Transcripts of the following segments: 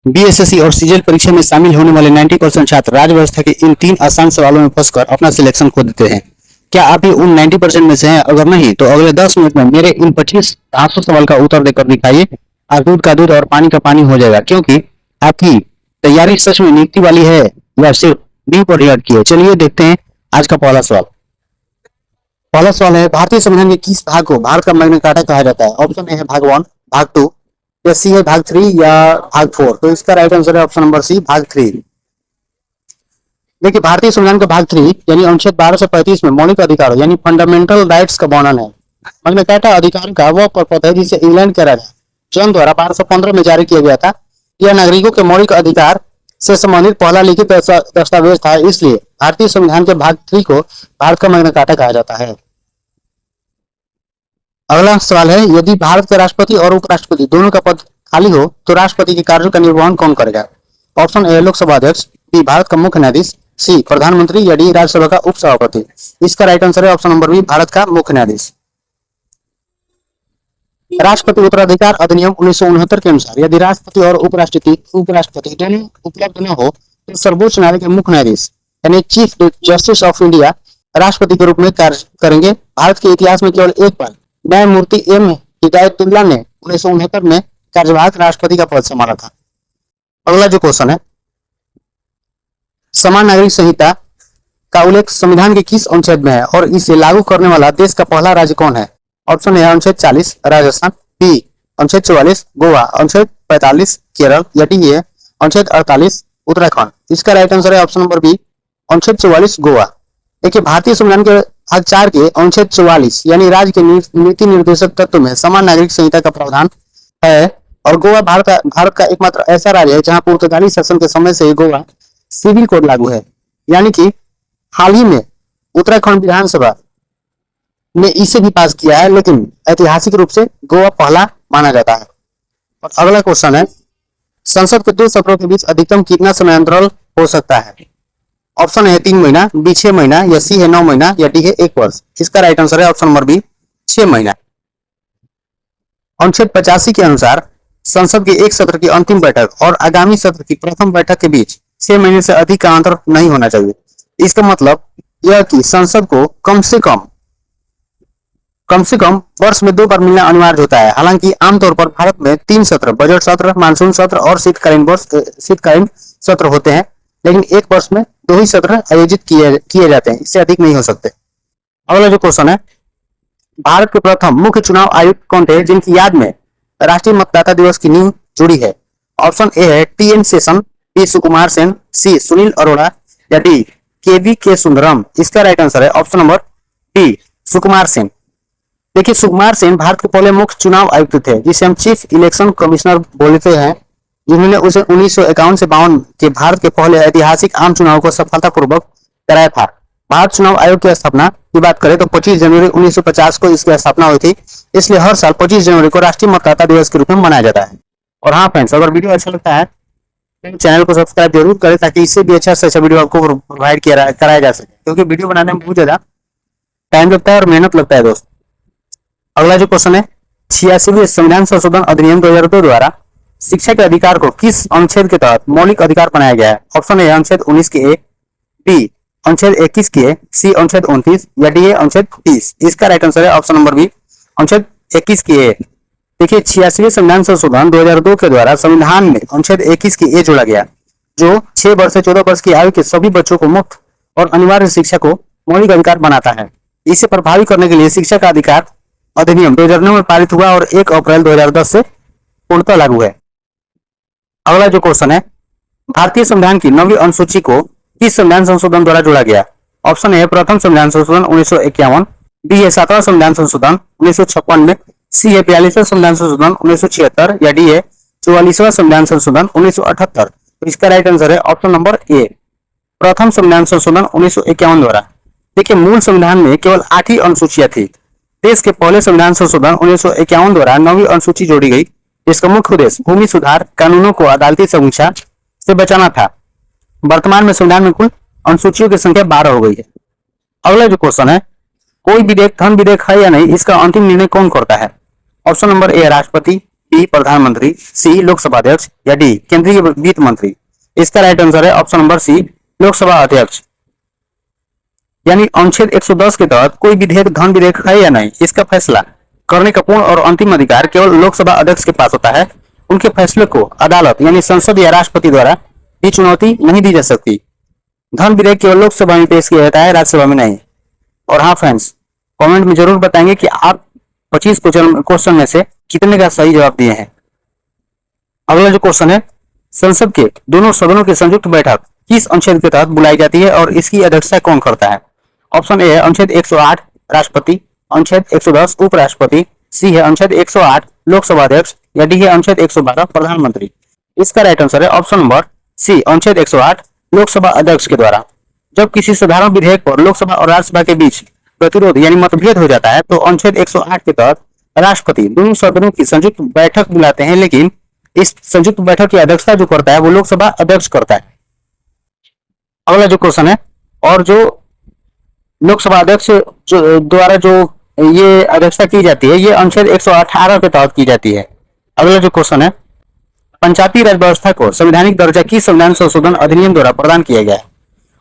BSSC और CGL परीक्षा में शामिल होने वाले 90% छात्र राज्य व्यवस्था के इन 3 आसान सवालों में फंसकर अपना सिलेक्शन खो देते हैं। क्या आप भी उन 90% में से हैं? अगर नहीं तो अगले 10 मिनट में मेरे इन 25 500 सवाल का उत्तर देकर दिखाइए। आज दूध का दूध और पानी का पानी हो जाएगा, क्योंकि आपकी तैयारी सच में नियुक्ति वाली है या सिर्फ बी पर रिएक्ट की है। चलिए देखते हैं आज का पहला सवाल। पहला सवाल है, भारतीय संविधान के किस भाग को भारत का मैग्ना कार्टा कहा जाता है? ऑप्शन ए है भाग 1, भाग 2, या सी है भाग 3 या भाग 4। तो इसका राइट आंसर है ऑप्शन नंबर सी, भाग 3। देखिए, भारतीय संविधान का भाग 3 यानी अनुच्छेद 1235 में मौलिक अधिकारों यानी फंडामेंटल राइट्स का वर्णन है। मैग्ना कार्टा अधिकार का वह प्रपत्र है जिसे इंग्लैंड के राजा जॉन द्वारा 1215 में जारी किया गया था। यह नागरिकों के मौलिक अधिकार से संबंधित पहला लिखित दस्तावेज था, इसलिए भारतीय संविधान के भाग 3 को भारत का मैग्ना कार्टा कहा जाता है। अगला सवाल है, यदि भारत के राष्ट्रपति और उपराष्ट्रपति दोनों का पद खाली हो तो राष्ट्रपति के कार्यों का निर्वहन कौन करेगा? ऑप्शन ए लोकसभा अध्यक्ष, बी भारत का मुख्य न्यायाधीश, सी प्रधानमंत्री या डी राज्यसभा का उपसभापति। इसका राइट आंसर है ऑप्शन नंबर बी, भारत का मुख्य न्यायाधीश। राष्ट्रपति उत्तराधिकार अधिनियम 1969 के अनुसार यदि राष्ट्रपति और उपराष्ट्रपति दोनों उपलब्ध न हो तो सर्वोच्च न्यायालय के मुख्य न्यायाधीश यानी चीफ जस्टिस ऑफ इंडिया राष्ट्रपति के रूप में कार्य करेंगे। भारत के इतिहास में केवल एक बार न्यायमूर्ति एम हिदायतुल्लाह ने 1969 में कार्यवाहक राष्ट्रपति का पद संभाला था। अगला जो क्वेश्चन है, समान नागरिक संहिता का उल्लेख संविधान के किस अनुच्छेद में है और इसे लागू करने वाला देश का पहला राज्य कौन है? ऑप्शन ए अनुच्छेद 40 राजस्थान, बी अनुच्छेद 44 गोवा, अनुच्छेद 45 केरल, या डी ए अनुच्छेद 48 उत्तराखंड। इसका राइट आंसर है ऑप्शन नंबर बी, अनुच्छेद 44 गोवा। देखिए, भारतीय संविधान के भाग 4 के अनुच्छेद 44 यानी राज्य के नीति निर्देशक तत्व में समान नागरिक संहिता का प्रावधान है और गोवा भारत का एकमात्र ऐसा राज्य है जहां पुर्तगाली शासन के समय से गोवा सिविल कोड लागू है। यानी कि हाल ही में उत्तराखंड विधानसभा ने इसे भी पास किया है, लेकिन ऐतिहासिक रूप से गोवा पहला माना जाता है। और अगला क्वेश्चन है, संसद के 2 सत्रों के बीच अधिकतम कितना समयांतराल हो सकता है? ऑप्शन है 3 महीना, बी 6 महीना, या सी है 9 महीना, या डी है 1 वर्ष। इसका राइट आंसर है ऑप्शन नंबर बी, 6 महीना। अनुच्छेद 85 के अनुसार संसद के एक सत्र की अंतिम बैठक और आगामी सत्र की प्रथम बैठक के बीच 6 महीने से अधिक का अंतर नहीं होना चाहिए। इसका मतलब यह कि संसद को कम से कम वर्ष में 2 बार मिलना अनिवार्य होता है। हालांकि आमतौर पर भारत में 3 सत्र, बजट सत्र, मानसून सत्र और शीतकालीन सत्र होते हैं, लेकिन एक वर्ष में 2 ही सत्र आयोजित किए जाते हैं, इससे अधिक नहीं हो सकते। अगला जो क्वेश्चन है, भारत के प्रथम मुख्य चुनाव आयुक्त कौन थे जिनकी याद में राष्ट्रीय मतदाता दिवस की नींव जुड़ी है? ऑप्शन ए है टी.एन. शेषन, बी सुकुमार सेन, सी सुनील अरोड़ा, या डी के सुंदरम। इसका राइट आंसर है option number D, Sukumar Sen. देखिए, सुकुमार सेन भारत के पहले मुख्य चुनाव आयुक्त थे जिसे हम चीफ इलेक्शन कमिश्नर बोलते हैं, जिन्होंने उसे 1951 से 52 के भारत के पहले ऐतिहासिक आम चुनाव को सफलतापूर्वक कराया था। भारत चुनाव आयोग की स्थापना की बात करें तो 25 जनवरी 1950 को इसकी स्थापना हुई थी, इसलिए हर साल 25 जनवरी को राष्ट्रीय मतदाता दिवस के रूप में मनाया जाता है। और हाँ फ्रेंड्स, अगर वीडियो अच्छा लगता है तो चैनल को सब्सक्राइब जरूर करें ताकि इससे भी अच्छा से अच्छा वीडियो आपको प्रोवाइड कराया जा सके, क्योंकि वीडियो बनाने में बहुत ज्यादा टाइम लगता है और मेहनत लगता है दोस्त। अगला जो क्वेश्चन है, 86वें संविधान संशोधन अधिनियम 2002 द्वारा शिक्षा के अधिकार को किस अनुच्छेद के तहत मौलिक अधिकार बनाया गया है? ऑप्शन ए अनुच्छेद 19 के ए, बी अनुच्छेद 21 के ए, सी अनुच्छेद 29, या डी अनुच्छेद 30। इसका राइट आंसर है ऑप्शन नंबर बी, अनुच्छेद 21 के ए। देखिए, 86वें संविधान संशोधन 2002 के द्वारा संविधान में अनुच्छेद 21 के ए जोड़ा गया, जो 6 वर्ष से 14 वर्ष की आयु के सभी बच्चों को मुफ्त और अनिवार्य शिक्षा को मौलिक अधिकार बनाता है। इसे प्रभावी करने के लिए शिक्षा का अधिकार अधिनियम 2009 में पारित हुआ और 1 अप्रैल 2010 से पूर्णतः लागू है। अगला जो क्वेश्चन है, भारतीय संविधान की 9वीं अनुसूची को किस संविधान संशोधन द्वारा जोड़ा गया? ऑप्शन ए प्रथम संविधान संशोधन 1951, बी है 7वां संविधान संशोधन 1956 में, सी है 42वां संविधान संशोधन 1976, या डी है 44वां संविधान संशोधन 1978। तो इसका राइट आंसर है ऑप्शन नंबर ए, प्रथम संविधान संशोधन 1951 द्वारा। देखिए, मूल संविधान में केवल 8 ही अनुसूचियां थी। देश के पहले संविधान संशोधन 1951 द्वारा 9वीं अनुसूची जोड़ी गई, जिसका मुख्य उद्देश्य भूमि सुधार कानूनों को अदालती समीक्षा से बचाना था। वर्तमान में संविधान में कुल अनुसूचियों की संख्या 12 हो गई है। अगला जो क्वेश्चन है, कोई विधेयक धन विधेयक है या नहीं, इसका अंतिम निर्णय कौन करता है? ऑप्शन नंबर ए राष्ट्रपति, बी प्रधानमंत्री, सी लोकसभा अध्यक्ष या डी केंद्रीय वित्त मंत्री। इसका राइट आंसर है ऑप्शन नंबर सी लोकसभा अध्यक्ष। यानी अनुच्छेद 110 के तहत कोई विधेयक धन विधेयक है या नहीं, इसका फैसला करने का पूर्ण और अंतिम अधिकार केवल लोकसभा अध्यक्ष के पास होता है। उनके फैसले को अदालत यानी संसद या राष्ट्रपति द्वारा भी चुनौती नहीं दी जा सकती। धन विधेयक केवल लोकसभा में पेश किया जाता है, राज्यसभा में नहीं। और हाँ फ्रेंड्स, कमेंट में जरूर बताएंगे कि आप 25 क्वेश्चन में से कितने का सही जवाब दिए हैं। अगला जो क्वेश्चन है, संसद के दोनों सदनों की संयुक्त बैठक किस अनुच्छेद के तहत बुलाई जाती है और इसकी अध्यक्षता कौन करता है? ऑप्शन ए है अनुच्छेद 108 राष्ट्रपति, अनुच्छेद 110 उपराष्ट्रपति, सी है अनुच्छेद 108 लोकसभा अध्यक्ष या डी है अनुच्छेद 112 प्रधानमंत्री। इसका राइट आंसर है ऑप्शन नंबर सी अनुच्छेद 108 लोकसभा अध्यक्ष के द्वारा। जब किसी साधारण विधेयक पर लोकसभा और राज्यसभा के बीच प्रतिरोध यानी मतभेद हो जाता है तो अनुच्छेद 108 के तहत राष्ट्रपति दोनों सदनों की संयुक्त बैठक बुलाते हैं, लेकिन इस संयुक्त बैठक की अध्यक्षता जो करता है वो लोकसभा अध्यक्ष करता है। अगला जो क्वेश्चन है, और जो लोकसभा अध्यक्ष द्वारा जो ये अध्यक्षता की जाती है ये अनुच्छेद 118 के तहत की जाती है। अगला जो क्वेश्चन है, पंचायती राज व्यवस्था को संवैधानिक दर्जा किस संविधान संशोधन अधिनियम द्वारा प्रदान किया गया है?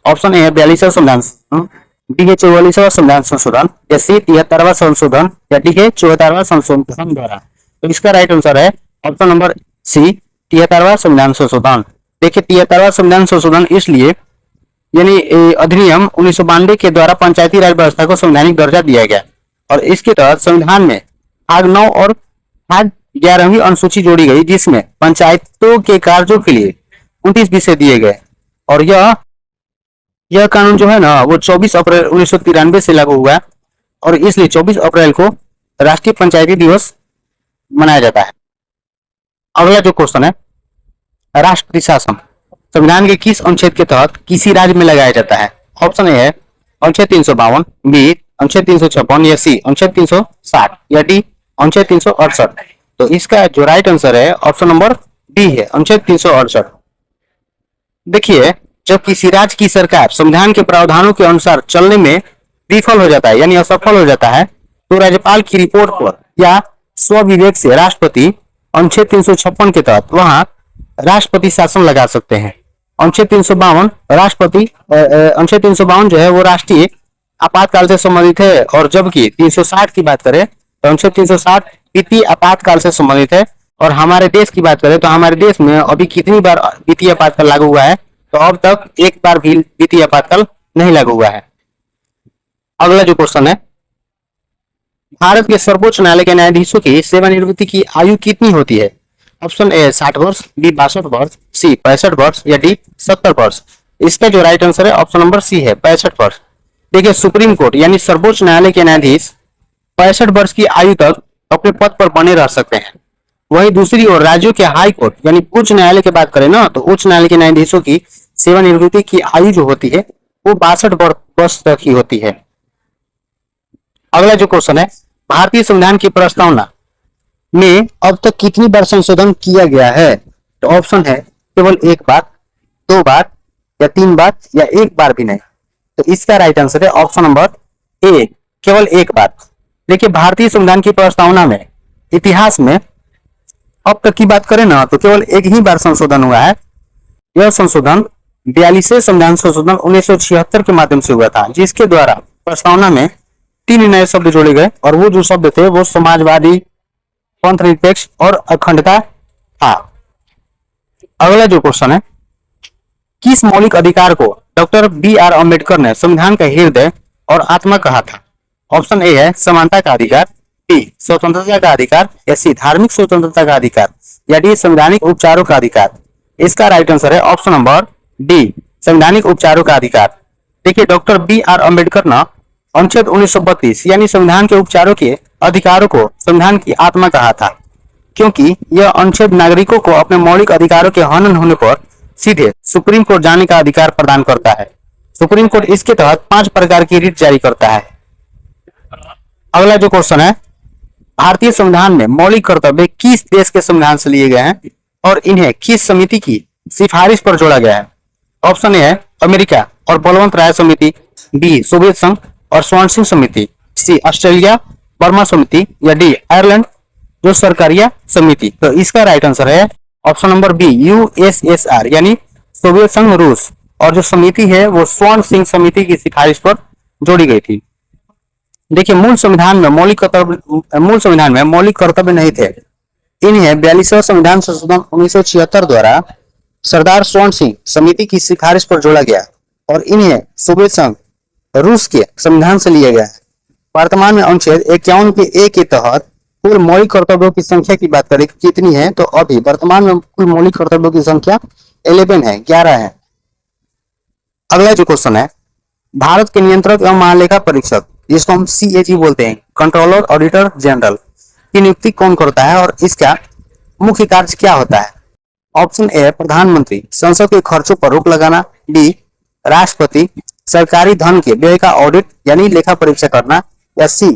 ऑप्शन ए है 42वां संविधान, डी है 44वां संविधान संशोधन या सी 73वां संशोधन या डी है 74वां संशोधन द्वारा। तो इसका राइट आंसर है ऑप्शन नंबर सी 73वां संविधान संशोधन। देखिए 73वां संविधान संशोधन इसलिए यानी अधिनियम 1992 के द्वारा पंचायती राज व्यवस्था को संवैधानिक दर्जा दिया गया और इसके तहत संविधान में भाग 9 और भाग 11वीं अनुसूची जोड़ी गई, जिसमें पंचायतों के कार्यों के लिए 29 विषय दिए गए। और यह कानून जो है ना वो 24 अप्रैल 1993 से लागू हुआ और इसलिए 24 अप्रैल को राष्ट्रीय पंचायती दिवस मनाया जाता है। अगला जो क्वेश्चन है, राष्ट्रपति शासन संविधान के किस अनुच्छेद के तहत किसी राज्य में लगाया जाता है? ऑप्शन ए है अनुच्छेद 352, बी अनुच्छेद 356 या सी अनुच्छेद 360 या डी अनुच्छेद 368। तो इसका जो राइट आंसर है ऑप्शन नंबर डी है अनुच्छेद 368। देखिए जब किसी राज्य की सरकार संविधान के प्रावधानों के अनुसार चलने में विफल हो जाता है यानी असफल हो जाता है तो राज्यपाल की रिपोर्ट पर या स्वविवेक से राष्ट्रपति अनुच्छेद 356 के तहत वहां राष्ट्रपति शासन लगा सकते हैं। अनुच्छेद 352 राष्ट्रपति अनुच्छेद 352 जो है वो राष्ट्रीय आपातकाल से संबंधित है और जबकि 360 की बात करें तो अनुच्छेद 360 वित्तीय आपातकाल से संबंधित है। और हमारे देश की बात करें तो हमारे देश में अभी कितनी बार वित्तीय आपातकाल लागू हुआ है? तो अब तक एक बार भी वित्तीय आपातकाल नहीं लागू हुआ है। अगला जो क्वेश्चन है, भारत के सर्वोच्च न्यायालय के न्यायाधीशों की सेवानिवृत्ति की आयु कितनी होती है? ऑप्शन ए 60 वर्ष, बी 62 वर्ष, सी 65 वर्ष या डी 70 वर्ष। इसका जो राइट आंसर है ऑप्शन नंबर सी है 65 वर्ष। देखिए सुप्रीम कोर्ट यानी सर्वोच्च न्यायालय के न्यायाधीश 65 वर्ष की आयु तक अपने पद पर बने रह सकते हैं। वहीं दूसरी ओर राज्यों के हाई कोर्ट यानी उच्च न्यायालय की बात करें ना तो उच्च न्यायालय के न्यायाधीशों की सेवानिवृत्ति की आयु जो होती है वो 62 वर्ष तक ही होती है। अगला जो क्वेश्चन है, भारतीय संविधान की प्रस्तावना में अब तक कितनी बार संशोधन किया गया है? तो ऑप्शन है केवल एक बार, 2 बार या 3 बार या 1 बार भी नहीं। तो इसका राइट आंसर है ऑप्शन नंबर ए केवल 1 बार। देखिए भारतीय संविधान की प्रस्तावना में इतिहास में अब तक की बात करें ना तो केवल एक ही बार संशोधन हुआ है। यह संशोधन 42वें संविधान संशोधन 1976 के माध्यम से हुआ था, जिसके द्वारा प्रस्तावना में 3 नए शब्द जोड़े गए और वो जो शब्द थे वो समाजवादी, पंथनिरपेक्ष और अखंडता था। अगला जो क्वेश्चन है, किस मौलिक अधिकार को डॉक्टर बी.आर. अम्बेडकर ने संविधान का हृदय और आत्मा कहा था? ऑप्शन ए है समानता का अधिकार, बी स्वतंत्रता का अधिकार या सी धार्मिक स्वतंत्रता का अधिकार या डी संवैधानिक उपचारों का अधिकार। इसका राइट आंसर है ऑप्शन नंबर डी संवैधानिक उपचारों का अधिकार। देखिए डॉक्टर बी.आर. अम्बेडकर ने अनुच्छेद 1932 यानी संविधान के उपचारों के अधिकारों को संविधान की आत्मा कहा था, क्योंकि यह अनुच्छेद नागरिकों को अपने मौलिक अधिकारों के हनन होने पर सीधे सुप्रीम कोर्ट जाने का अधिकार प्रदान करता है। सुप्रीम कोर्ट इसके तहत 5 प्रकार की रिट जारी करता है। अगला जो क्वेश्चन है, भारतीय संविधान में मौलिक कर्तव्य किस देश के संविधान से लिए गए हैं और इन्हें किस समिति की सिफारिश पर जोड़ा गया है? ऑप्शन ए है अमेरिका और बलवंत राय समिति, बी सोवियत संघ और स्वर्ण सिंह समिति, सी ऑस्ट्रेलिया बर्मा समिति या डी आयरलैंड जो सरकारिया समिति। तो इसका राइट आंसर है ऑप्शन नंबर बी, यूएसएसआर यानी सोवियत संघ रूस। और जो समिति है वो स्वर्ण सिंह समिति की सिफारिश पर जोड़ी गई थी। देखिए मूल संविधान में मौलिक कर्तव्य नहीं थे। इन्हें 42वां संविधान संशोधन 1976 द्वारा सरदार स्वर्ण सिंह समिति की सिफारिश पर जोड़ा गया और इन्हें सोवियत संघ रूस के संविधान से लिया गया है। वर्तमान में अनुच्छेद 51 के ए के तहत कुल मौलिक कर्तव्यों की संख्या की बात करें कितनी है, तो अभी वर्तमान में कुल मौलिक कर्तव्यों की संख्या 11 है, 11 है। अगला जो क्वेश्चन है, भारत के नियंत्रक एवं महालेखा परीक्षक जिसको हम सीएजी बोलते हैं, कंट्रोलर ऑडिटर जनरल की नियुक्ति कौन करता है और इसका मुख्य कार्य क्या होता है? ऑप्शन ए प्रधानमंत्री, संसद के खर्चों पर रोक लगाना। डी राष्ट्रपति, सरकारी धन के व्यय का ऑडिट यानी लेखा परीक्षा करना। या सी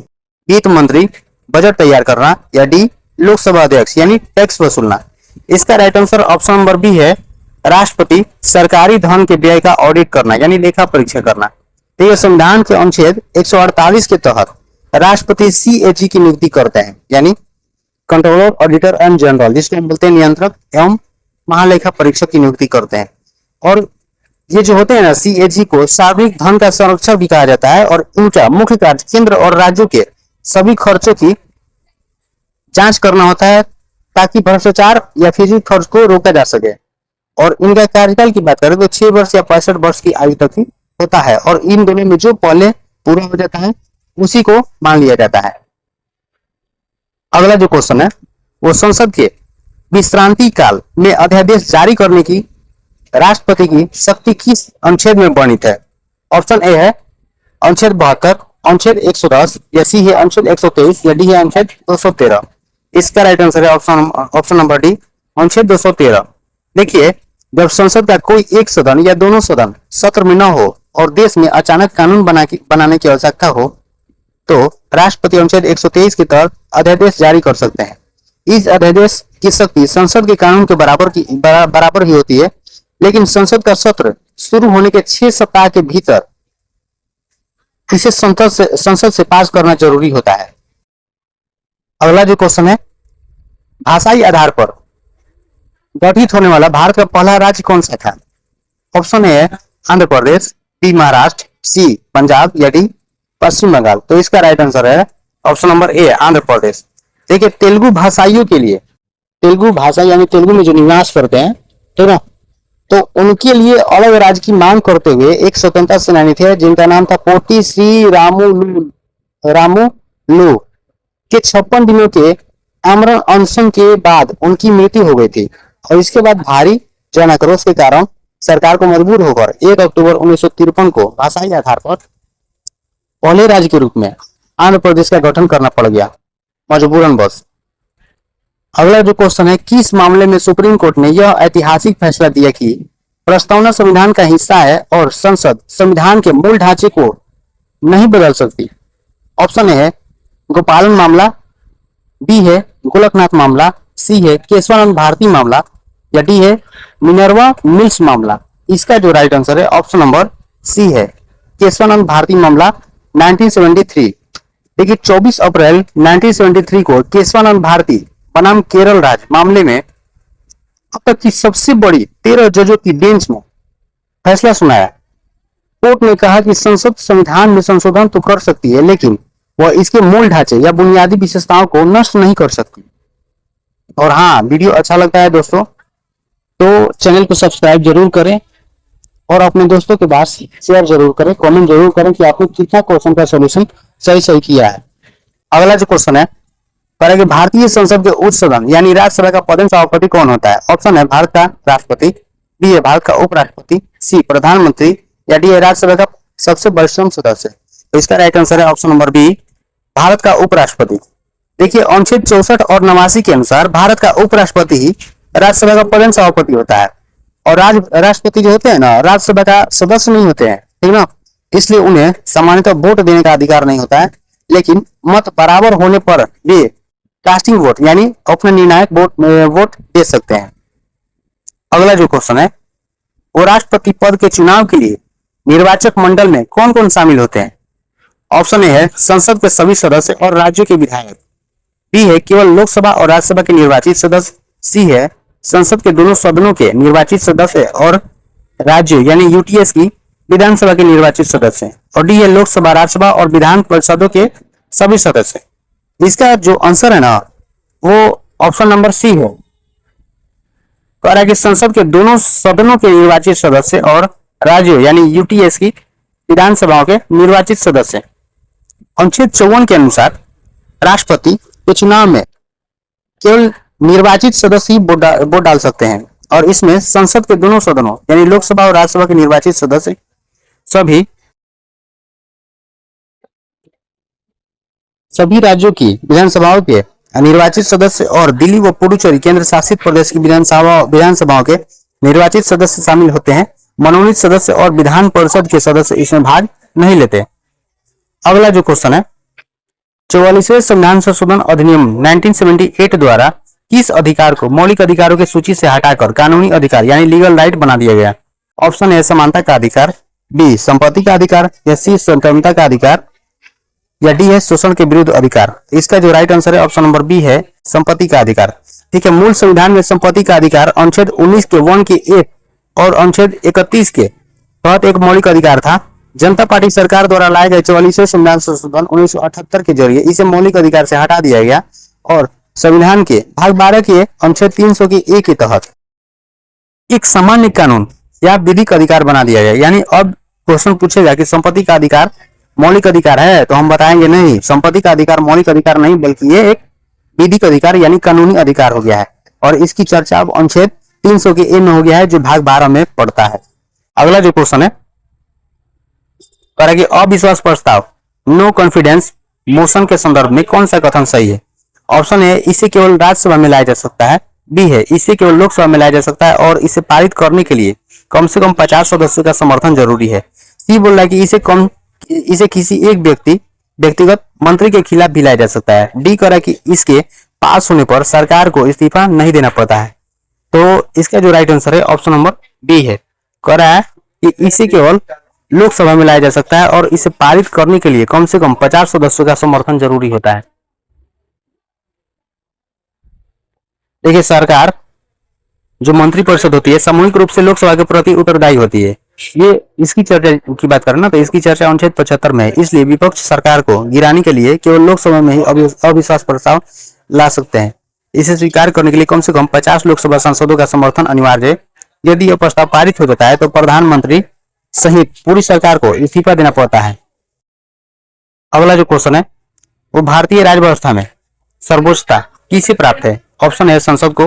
वित्त मंत्री, बजट तैयार करना। या डी लोकसभा अध्यक्ष यानी टैक्स वसूलना। इसका right answer option number B है, राष्ट्रपति, सरकारी धन के व्यय का ऑडिट करना यानी लेखा परीक्षा करना। तो ये संविधान के अनुच्छेद 148 के तहत राष्ट्रपति सीएजी की नियुक्ति करते हैं यानी कंट्रोलर ऑडिटर एंड जनरल, जिसको हम बोलते हैं नियंत्रक एवं महालेखा परीक्षक की नियुक्ति करते हैं। और ये जो होते हैं ना सीएजी को सार्वजनिक धन का संरक्षक भी कहा जाता है और इनका मुख्य कार्य केंद्र और राज्यों के सभी खर्चों की जांच करना होता है ताकि भ्रष्टाचार या फिजूल खर्च को रोका जा सके। और इनका कार्यकाल की बात करें तो 6 वर्ष या 65 वर्ष की आयु तक ही होता है और इन दोनों में जो पहले पूरा हो जाता है उसी को मान लिया जाता है। अगला जो क्वेश्चन है वो संसद के विश्रांति काल में अध्यादेश जारी करने की राष्ट्रपति की शक्ति किस अनुच्छेद में वर्णित है? ऑप्शन ए है अनुच्छेद 72, अनुच्छेद 110, या सी है अनुच्छेद 123, या डी है अनुच्छेद 213। इसका राइट आंसर है ऑप्शन नंबर डी, अनुच्छेद 213। देखिए जब संसद का कोई एक सदन या दोनों सदन सत्र में न हो और देश में अचानक कानून बनाने की आवश्यकता हो तो राष्ट्रपति अनुच्छेद 123 के तहत अध्यादेश जारी कर सकते हैं। इस अध्यादेश की शक्ति संसद के कानून के बराबर ही होती है, लेकिन संसद का सत्र शुरू होने के 6 सप्ताह के भीतर इसे संसद से पास करना जरूरी होता है। अगला जो क्वेश्चन है, भाषाई आधार पर गठित होने वाला भारत का पहला राज्य कौन सा था? Option A Andhra Pradesh, D Maharashtra, C Punjab, या डी पश्चिम बंगाल। तो इसका राइट आंसर है option number A Andhra Pradesh. देखिए तेलुगु भाषाइयों के लिए, तेलुगु भाषा यानी तेलुगु में जो निवास करते हैं ठीक है, तो उनके लिए अलग राज्य की मांग करते हुए एक स्वतंत्रता सेनानी थे जिनका नाम था पोटी श्री रामुलु के 56 दिनों के आमरण अनशन के बाद उनकी मृत्यु हो गई थी और इसके बाद भारी जन आक्रोश के कारण सरकार को मजबूर होकर 1 अक्टूबर 1953 को भाषाई आधार पर पहले राज्य के रूप में आंध्र प्रदेश का गठन करना पड़ गया मजबूरन बस। अगला जो क्वेश्चन है, किस मामले में सुप्रीम कोर्ट ने यह ऐतिहासिक फैसला दिया कि प्रस्तावना संविधान का हिस्सा है और संसद संविधान के मूल ढांचे को नहीं बदल सकती? ऑप्शन ए है गोपालन मामला, बी है गोलकनाथ मामला, सी है केशवानंद भारती मामला, या डी है मिनर्वा मिल्स मामला। इसका जो राइट आंसर है ऑप्शन नंबर सी है केशवानंद भारती मामला 1973। देखिए 24 अप्रैल 1973 को केशवानंद भारती बनाम केरल राज्य मामले में अब तक की सबसे बड़ी 13 जजों की बेंच में फैसला सुनाया। कोर्ट ने कहा कि संसद संविधान में संशोधन तो कर सकती है लेकिन वह इसके मूल ढांचे या बुनियादी विशेषताओं को नष्ट नहीं कर सकती। और हाँ, वीडियो अच्छा लगता है दोस्तों तो चैनल को सब्सक्राइब जरूर करें और अपने दोस्तों के पास शेयर जरूर करें, कमेंट जरूर करें कि आपने कितना क्वेश्चन का सॉल्यूशन सही किया है। अगला जो क्वेश्चन है, करेंगे भारतीय संसद के उच्च सदन यानी राज्यसभा का पदेन सभापति कौन होता है? ऑप्शन है भारत का राष्ट्रपति, बी है भारत का उपराष्ट्रपति, सी प्रधानमंत्री, या डी है राज्यसभा का सबसे वरिष्ठ सदस्य। तो इसका राइट आंसर है ऑप्शन नंबर बी भारत का उपराष्ट्रपति। देखिए अनुच्छेद 64 और 89 के अनुसार भारत का उपराष्ट्रपति ही राज्यसभा का पदेन सभापति होता है और राष्ट्रपति जो होते हैं ना राज्यसभा का सदस्य नहीं होते हैं, ठीक ना, इसलिए उन्हें सामान्यतः वोट देने का अधिकार नहीं होता है, लेकिन मत बराबर होने पर वे कास्टिंग वोट यानी अपने निर्णायक वोट दे सकते हैं। अगला जो क्वेश्चन है, वो राष्ट्रपति पद के चुनाव के लिए निर्वाचक मंडल में कौन कौन शामिल होते हैं? ऑप्शन ए है संसद के सभी सदस्य और राज्यों के विधायक, बी है केवल लोकसभा और राज्यसभा के निर्वाचित सदस्य। सी है संसद के दोनों सदनों के निर्वाचित सदस्य और राज्यों यानी यूटीएस की विधानसभा के निर्वाचित सदस्य। और डी है लोकसभा, राज्यसभा और विधान परिषदों के सभी सदस्य। इसका जो आंसर है ना वो ऑप्शन नंबर सी है। कह रहा है कि संसद के दोनों सदनों के निर्वाचित सदस्य और राज्यों यानी यूटीएस की विधानसभाओं के निर्वाचित सदस्य। अनुच्छेद 54 के अनुसार राष्ट्रपति के चुनाव में केवल निर्वाचित सदस्य ही वोट डाल सकते हैं और इसमें संसद के दोनों सदनों यानी लोकसभा और राज्यसभा के निर्वाचित सदस्य सभी राज्यों की विधानसभाओं के निर्वाचित सदस्य और दिल्ली व पुडुचेरी केंद्र शासित प्रदेश की विधानसभाओं के निर्वाचित सदस्य शामिल होते हैं। मनोनीत सदस्य और विधान परिषद के सदस्य इसमें भाग नहीं लेते। अगला जो क्वेश्चन है 44वें संविधान संशोधन अधिनियम 1978 द्वारा किस अधिकार को मौलिक अधिकारों की सूची से हटाकर कानूनी अधिकार यानी लीगल राइट बना दिया गया? ऑप्शन ए समानता का अधिकार, बी संपत्ति का अधिकार, या सी स्वतंत्रता का अधिकार, या डी है शोषण के विरुद्ध अधिकार। इसका जो राइट आंसर है ऑप्शन नंबर बी है संपत्ति का अधिकार। ठीक है, मूल संविधान में संपत्ति का अधिकार अनुच्छेद 19 के 1 के 1 और अनुच्छेद 31 के तहत एक मौलिक अधिकार था। जनता पार्टी सरकार द्वारा लाए गए 44वें संविधान संशोधन 1978 के जरिए इसे मौलिक अधिकार से हटा दिया गया और संविधान के भाग 12 के अनुच्छेद 300 के ए के तहत एक सामान्य कानून या विधिक अधिकार बना दिया गया। यानी अब क्वेश्चन पूछेगा कि संपत्ति का अधिकार मौलिक अधिकार है तो हम बताएंगे नहीं, संपत्ति का अधिकार मौलिक अधिकार नहीं बल्कि ये एक विधिक अधिकार यानी कानूनी अधिकार हो गया है और इसकी चर्चा अब अनुच्छेद 300 के ए में हो गया है जो भाग 12 में पड़ता है। अगला जो क्वेश्चन है कि अविश्वास प्रस्ताव नो कॉन्फिडेंस मोशन के संदर्भ में कौन सा कथन सही है? ऑप्शन ए इसे केवल राज्यसभा में लाया जा सकता है, बी है इसे केवल लोकसभा में लाया जा सकता है और इसे पारित करने के लिए कम से कम 50 सदस्यों का समर्थन जरूरी है, सी बोल रहा है कि इसे किसी एक व्यक्तिगत मंत्री के खिलाफ भी लाया जा सकता है, डी कह रहा है कि इसके पास होने पर सरकार को इस्तीफा नहीं देना पड़ता है। तो इसका जो राइट आंसर है ऑप्शन नंबर बी है। कह रहा है कि इसे केवल लोकसभा में लाया जा सकता है और इसे पारित करने के लिए कम से कम 50 सदस्यों का समर्थन जरूरी होता है। देखिए सरकार जो मंत्रिपरिषद होती है सामूहिक रूप से लोकसभा के प्रति उत्तरदायी होती है। ये इसकी चर्चा की बात करें ना तो इसकी चर्चा अनुच्छेद 75 में है, इसलिए विपक्ष सरकार को गिराने के लिए केवल लोकसभा में ही अविश्वास प्रस्ताव ला सकते हैं। इसे स्वीकार करने के लिए कम से कम 50 लोकसभा सांसदों का समर्थन अनिवार्य है। यदि यह प्रस्ताव पारित हो जाता है तो प्रधानमंत्री सहित पूरी सरकार को इस्तीफा देना पड़ता है। अगला जो क्वेश्चन है वो भारतीय राज्य व्यवस्था में सर्वोच्चता किसे प्राप्त है? ऑप्शन है संसद को,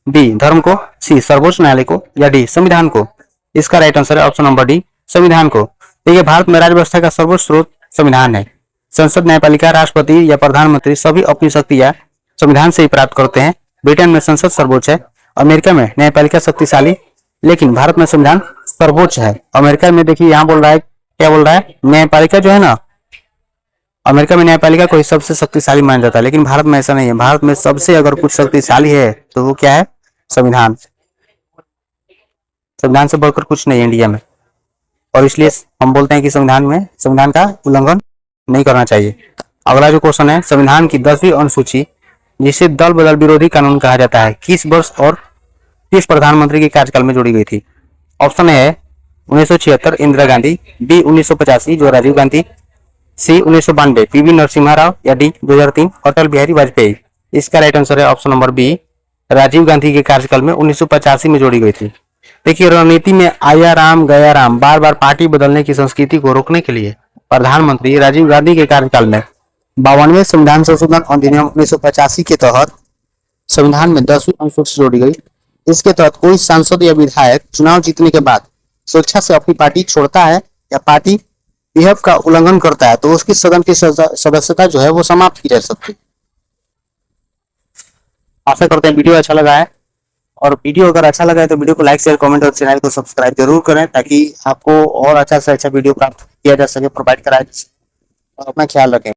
बी धर्म को, सी सर्वोच्च न्यायालय को, या डी संविधान को। इसका राइट आंसर है ऑप्शन नंबर डी संविधान को। देखिए भारत में राज्य व्यवस्था का सर्वोच्च स्रोत संविधान है। संसद, न्यायपालिका, राष्ट्रपति या प्रधानमंत्री सभी अपनी शक्तियां संविधान से ही प्राप्त करते हैं। ब्रिटेन में संसद सर्वोच्च है, अमेरिका में न्यायपालिका शक्तिशाली, लेकिन भारत में संविधान सर्वोच्च है। अमेरिका में देखिए यहाँ बोल रहा है, क्या बोल रहा है, न्यायपालिका जो है ना, अमेरिका में न्यायपालिका को सबसे शक्तिशाली माना जाता है, लेकिन भारत में ऐसा नहीं है। भारत में सबसे अगर कुछ शक्तिशाली है तो वो क्या है, संविधान। संविधान से बढ़कर कुछ नहीं है इंडिया में, और इसलिए हम बोलते हैं कि संविधान का उल्लंघन नहीं करना चाहिए। अगला जो क्वेश्चन है संविधान की 10वीं अनुसूची जिसे दल बदल विरोधी कानून कहा जाता है किस वर्ष और किस प्रधानमंत्री के कार्यकाल में जोड़ी गई थी? ऑप्शन है 1976 इंदिरा गांधी, बी 1985 जो राजीव गांधी, सी 1992 पीवी नरसिम्हा राव, या डी 2003 अटल बिहारी वाजपेयी। इसका राइट आंसर है option number B Rajiv Gandhi के कार्यकाल में 1985 में जोड़ी गई थी। देखिए रणनीति में आया राम गया राम, बार बार पार्टी बदलने की संस्कृति को रोकने के लिए प्रधानमंत्री राजीव गांधी के कार्यकाल में 52वें संविधान संशोधन अधिनियम 1985 के तहत संविधान में 10वीं अनुसूची जोड़ी गई। इसके तहत कोई सांसद या विधायक चुनाव जीतने के बाद स्वेच्छा से अपनी पार्टी छोड़ता है या पार्टी विधेयक का उल्लंघन करता है तो उसकी सदन की सदस्यता जो है वो समाप्त की जा सकती है। आशा करते हैं वीडियो अच्छा लगा है, और वीडियो अगर अच्छा लगा है तो वीडियो को लाइक शेयर कमेंट और चैनल को सब्सक्राइब जरूर करें ताकि आपको और अच्छा से अच्छा वीडियो प्राप्त किया जा सके, प्रोवाइड कराया जा सके। अपना ख्याल रखें।